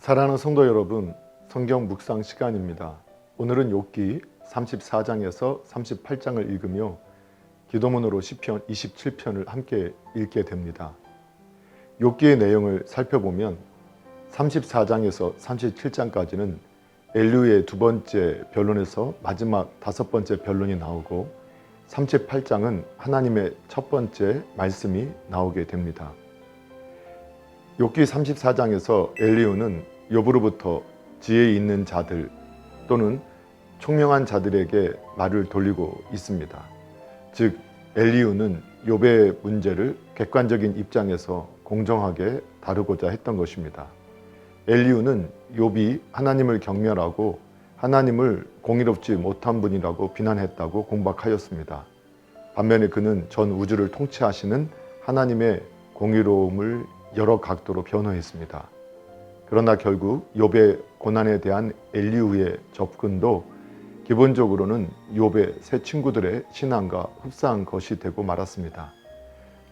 사랑하는 성도 여러분, 성경 묵상 시간입니다. 오늘은 욥기 34장에서 38장을 읽으며 기도문으로 시편 27편을 함께 읽게 됩니다. 욥기의 내용을 살펴보면 34장에서 37장까지는 엘리후의 두 번째 변론에서 마지막 다섯 번째 변론이 나오고 38장은 하나님의 첫 번째 말씀이 나오게 됩니다. 욥기 34장에서 엘리후는 욥으로부터 지혜 있는 자들 또는 총명한 자들에게 말을 돌리고 있습니다. 즉 엘리후는 욥의 문제를 객관적인 입장에서 공정하게 다루고자 했던 것입니다. 엘리후는 욥이 하나님을 경멸하고 하나님을 공의롭지 못한 분이라고 비난했다고 공박하였습니다. 반면에 그는 전 우주를 통치하시는 하나님의 공의로움을 여러 각도로 변호했습니다. 그러나 결국 욥의 고난에 대한 엘리후의 접근도 기본적으로는 욥의 새 친구들의 신앙과 흡사한 것이 되고 말았습니다.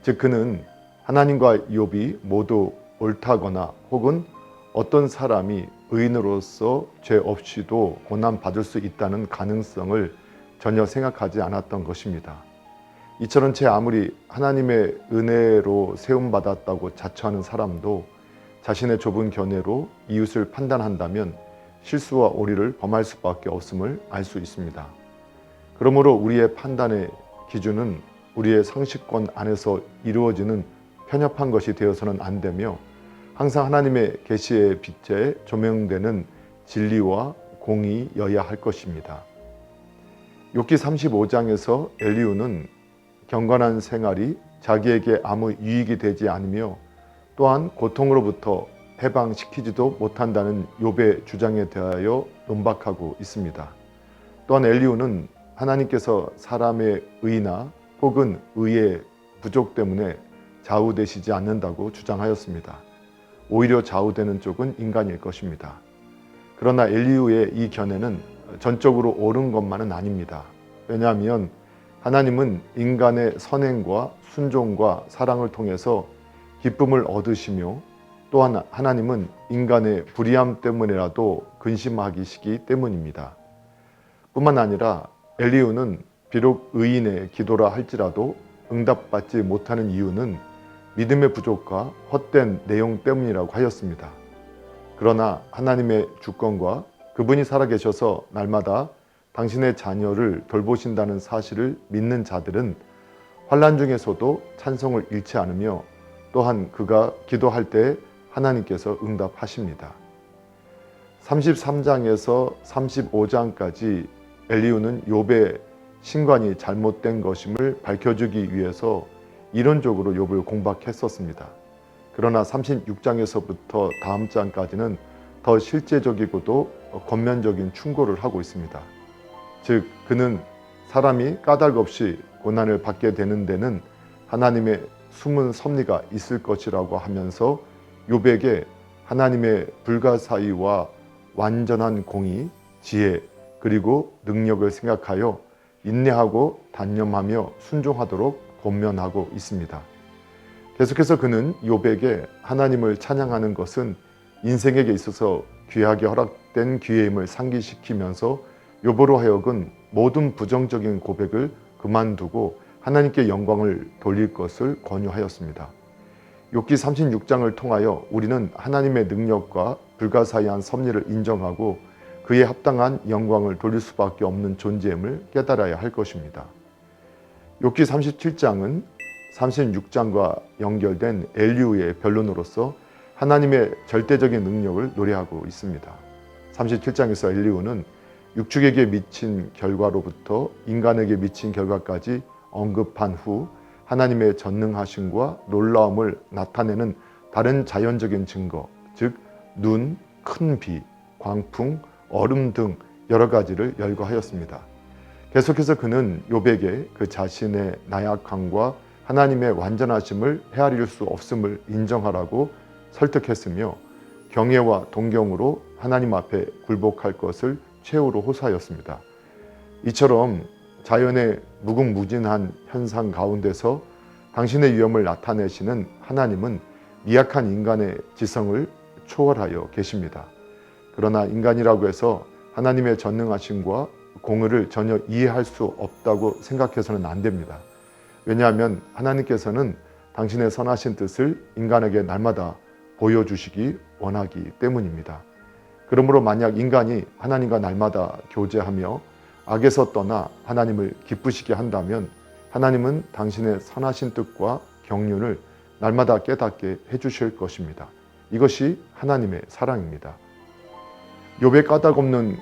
즉 그는 하나님과 욥이 모두 옳다거나 혹은 어떤 사람이 의인으로서 죄 없이도 고난받을 수 있다는 가능성을 전혀 생각하지 않았던 것입니다. 이처럼 제 아무리 하나님의 은혜로 세움받았다고 자처하는 사람도 자신의 좁은 견해로 이웃을 판단한다면 실수와 오리를 범할 수밖에 없음을 알 수 있습니다. 그러므로 우리의 판단의 기준은 우리의 상식권 안에서 이루어지는 편협한 것이 되어서는 안 되며 항상 하나님의 계시의 빛에 조명되는 진리와 공의여야 할 것입니다. 욥기 35장에서 엘리후는 경건한 생활이 자기에게 아무 유익이 되지 않으며 또한 고통으로부터 해방시키지도 못한다는 욥의 주장에 대하여 논박하고 있습니다. 또한 엘리후는 하나님께서 사람의 의나 혹은 의의 부족 때문에 좌우되시지 않는다고 주장하였습니다. 오히려 좌우되는 쪽은 인간일 것입니다. 그러나 엘리후의 이 견해는 전적으로 옳은 것만은 아닙니다. 왜냐하면 하나님은 인간의 선행과 순종과 사랑을 통해서 기쁨을 얻으시며 또한 하나님은 인간의 불의함 때문이라도 근심하시기 때문입니다. 뿐만 아니라 엘리후는 비록 의인의 기도라 할지라도 응답받지 못하는 이유는 믿음의 부족과 헛된 내용 때문이라고 하였습니다. 그러나 하나님의 주권과 그분이 살아계셔서 날마다 당신의 자녀를 돌보신다는 사실을 믿는 자들은 환난 중에서도 찬송을 잃지 않으며 또한 그가 기도할 때 하나님께서 응답하십니다. 33장에서 35장까지 엘리후는 욥의 신관이 잘못된 것임을 밝혀주기 위해서 이론적으로 욥을 공박했었습니다. 그러나 36장에서부터 다음 장까지는 더 실제적이고도 권면적인 충고를 하고 있습니다. 즉 그는 사람이 까닭 없이 고난을 받게 되는 데는 하나님의 숨은 섭리가 있을 것이라고 하면서 욥에게 하나님의 불가사의와 완전한 공의, 지혜 그리고 능력을 생각하여 인내하고 단념하며 순종하도록 권면하고 있습니다. 계속해서 그는 욥에게 하나님을 찬양하는 것은 인생에게 있어서 귀하게 허락된 기회임을 상기시키면서 욥으로 하여금 모든 부정적인 고백을 그만두고 하나님께 영광을 돌릴 것을 권유하였습니다. 욥기 36장을 통하여 우리는 하나님의 능력과 불가사의한 섭리를 인정하고 그에 합당한 영광을 돌릴 수밖에 없는 존재임을 깨달아야 할 것입니다. 욥기 37장은 36장과 연결된 엘리후의 변론으로서 하나님의 절대적인 능력을 노래하고 있습니다. 37장에서 엘리후는 육축에게 미친 결과로부터 인간에게 미친 결과까지 언급한 후 하나님의 전능하심과 놀라움을 나타내는 다른 자연적인 증거, 즉 눈, 큰 비, 광풍, 얼음 등 여러 가지를 열거하였습니다. 계속해서 그는 욥에게 그 자신의 나약함과 하나님의 완전하심을 헤아릴 수 없음을 인정하라고 설득했으며 경외와 동경으로 하나님 앞에 굴복할 것을 최후로 호소하였습니다. 이처럼 자연의 무궁무진한 현상 가운데서 당신의 위엄을 나타내시는 하나님은 미약한 인간의 지성을 초월하여 계십니다. 그러나 인간이라고 해서 하나님의 전능하심과 공의를 전혀 이해할 수 없다고 생각해서는 안 됩니다. 왜냐하면 하나님께서는 당신의 선하신 뜻을 인간에게 날마다 보여주시기 원하기 때문입니다. 그러므로 만약 인간이 하나님과 날마다 교제하며 악에서 떠나 하나님을 기쁘시게 한다면 하나님은 당신의 선하신 뜻과 경륜을 날마다 깨닫게 해주실 것입니다. 이것이 하나님의 사랑입니다. 욥의 까닭없는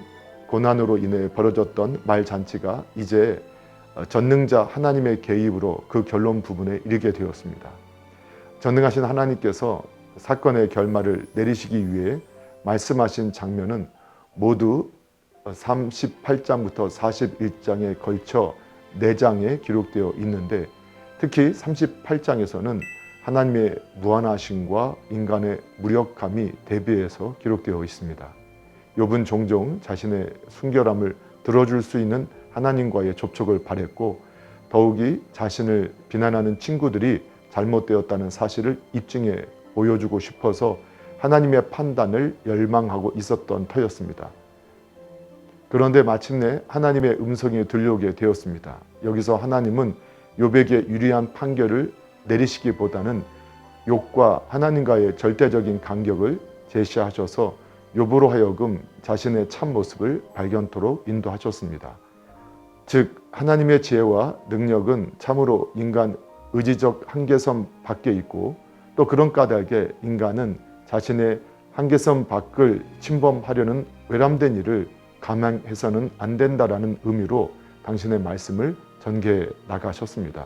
고난으로 인해 벌어졌던 말잔치가 이제 전능자 하나님의 개입으로 그 결론 부분에 이르게 되었습니다. 전능하신 하나님께서 사건의 결말을 내리시기 위해 말씀하신 장면은 모두 38장부터 41장에 걸쳐 4장에 기록되어 있는데 특히 38장에서는 하나님의 무한하심과 인간의 무력함이 대비해서 기록되어 있습니다. 욥은 종종 자신의 순결함을 들어줄 수 있는 하나님과의 접촉을 바랬고 더욱이 자신을 비난하는 친구들이 잘못되었다는 사실을 입증해 보여주고 싶어서 하나님의 판단을 열망하고 있었던 터였습니다. 그런데 마침내 하나님의 음성이 들려오게 되었습니다. 여기서 하나님은 욥에게 유리한 판결을 내리시기보다는 욥과 하나님과의 절대적인 간격을 제시하셔서 욥으로 하여금 자신의 참모습을 발견토록 인도하셨습니다. 즉 하나님의 지혜와 능력은 참으로 인간 의지적 한계선 밖에 있고 또 그런 까닭에 인간은 자신의 한계선 밖을 침범하려는 외람된 일을 감행해서는 안 된다라는 의미로 당신의 말씀을 전개해 나가셨습니다.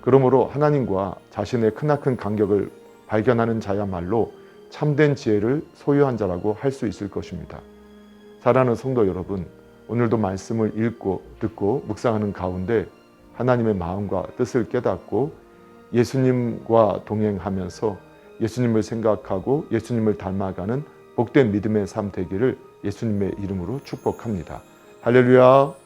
그러므로 하나님과 자신의 크나큰 간격을 발견하는 자야말로 참된 지혜를 소유한 자라고 할 수 있을 것입니다. 사랑하는 성도 여러분, 오늘도 말씀을 읽고 듣고 묵상하는 가운데 하나님의 마음과 뜻을 깨닫고 예수님과 동행하면서 예수님을 생각하고 예수님을 닮아가는 복된 믿음의 삶 되기를 예수님의 이름으로 축복합니다. 할렐루야.